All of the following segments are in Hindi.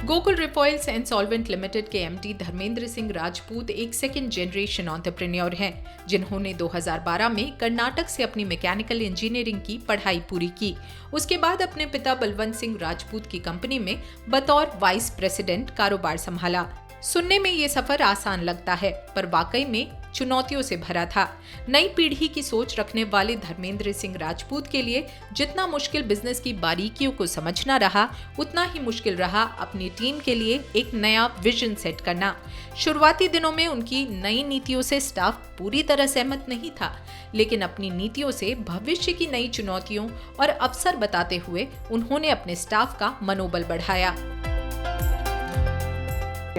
Gokul Refoils and solvent limited के एमडी धर्मेंद्र सिंह राजपूत एक सेकेंड जनरेशन एंटरप्रेन्योर हैं, जिन्होंने 2012 में कर्नाटक से अपनी मैकेनिकल इंजीनियरिंग की पढ़ाई पूरी की। उसके बाद अपने पिता बलवंत सिंह राजपूत की कंपनी में बतौर वाइस प्रेसिडेंट कारोबार संभाला। सुनने में ये सफर आसान लगता है, पर वाकई में चुनौतियों से भरा था। नई पीढ़ी की सोच रखने वाले धर्मेंद्र सिंह राजपूत के लिए जितना मुश्किल बिजनेस की बारीकियों को समझना रहा, उतना ही मुश्किल रहा अपनी टीम के लिए एक नया विजन सेट करना। शुरुआती दिनों में उनकी नई नीतियों से स्टाफ पूरी तरह सहमत नहीं था, लेकिन अपनी नीतियों से भविष्य की नई चुनौतियों और अवसर बताते हुए उन्होंने अपने स्टाफ का मनोबल बढ़ाया।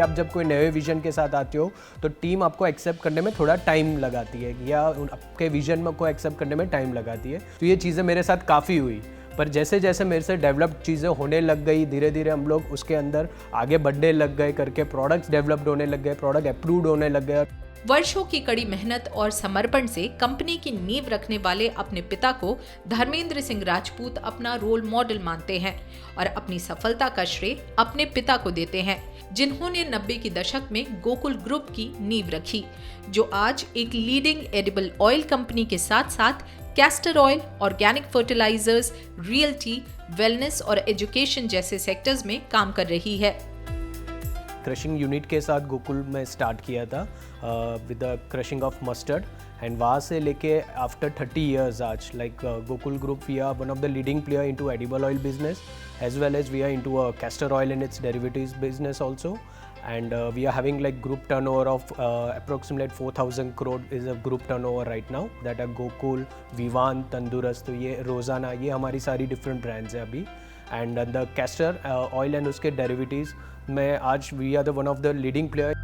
आप जब कोई नए विजन के साथ आते हो तो टीम आपको एक्सेप्ट करने में थोड़ा टाइम लगाती है, या आपके विजन को एक्सेप्ट करने में टाइम लगाती है। तो ये चीज़ें मेरे साथ काफ़ी हुई, पर जैसे जैसे मेरे से डेवलप्ड चीज़ें होने लग गई, धीरे धीरे हम लोग उसके अंदर आगे बढ़ने लग गए करके प्रोडक्ट्स डेवलप्ड होने लग गए, प्रोडक्ट अप्रूव्ड होने लग गए। वर्षों की कड़ी मेहनत और समर्पण से कंपनी की नींव रखने वाले अपने पिता को धर्मेंद्र सिंह राजपूत अपना रोल मॉडल मानते हैं और अपनी सफलता का श्रेय अपने पिता को देते हैं, जिन्होंने 90 के दशक में गोकुल ग्रुप की नींव रखी, जो आज एक लीडिंग एडिबल ऑयल कंपनी के साथ साथ castor oil, organic fertilizers, realty, wellness और एजुकेशन जैसे सेक्टर्स में काम कर रही है। क्रशिंग यूनिट के साथ गोकुल में स्टार्ट किया था with the crushing of mustard, and वहाँ से लेके आफ्टर 30 years आज like Gokul group we are one of the leading player into edible oil business as well as we are into a castor oil and its derivatives business also, and we are having like group turnover of approximate 4,000 crore is a group turnover right now, that are Gokul, Vivan, Tandurust। तो ये रोज़ाना ये हमारी सारी different brands है अभी, and the castor oil and उसके derivatives में आज we are the one of the leading player।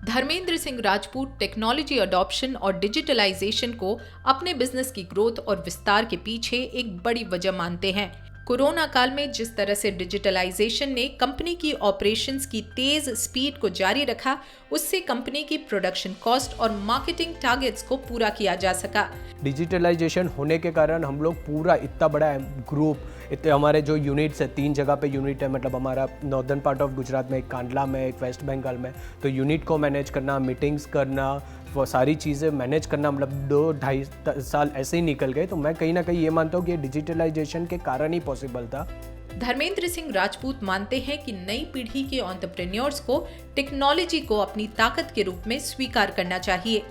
Dharmendra Singh Rajput technology adoption और डिजिटलाइजेशन को अपने बिजनेस की ग्रोथ और विस्तार के पीछे एक बड़ी वजह मानते हैं। कोरोना काल में जिस तरह से डिजिटलाइजेशन ने कंपनी की ऑपरेशंस की तेज स्पीड को जारी रखा, उससे कंपनी की प्रोडक्शन कॉस्ट और मार्केटिंग टारगेट्स को पूरा किया जा सका। डिजिटलाइजेशन होने के कारण हम लोग पूरा इतना बड़ा ग्रुप, इतने हमारे जो यूनिट्स है 3 जगह पे यूनिट है, मतलब हमारा नॉर्दर्न पार्ट ऑफ गुजरात में, एक कांडला में, एक वेस्ट बंगाल में, तो यूनिट को मैनेज करना, मीटिंग्स करना, वो सारी चीज़ें मैनेज करना, मतलब 2-2.5 साल ऐसे ही निकल गए। तो मैं कहीं ना कहीं ये मानता हूँ कि डिजिटलाइजेशन के कारण ही पॉसिबल था। धर्मेंद्र सिंह राजपूत मानते हैं कि नई पीढ़ी के एंटरप्रेन्योर्स को टेक्नोलॉजी को अपनी ताकत के रूप में स्वीकार करना चाहिए।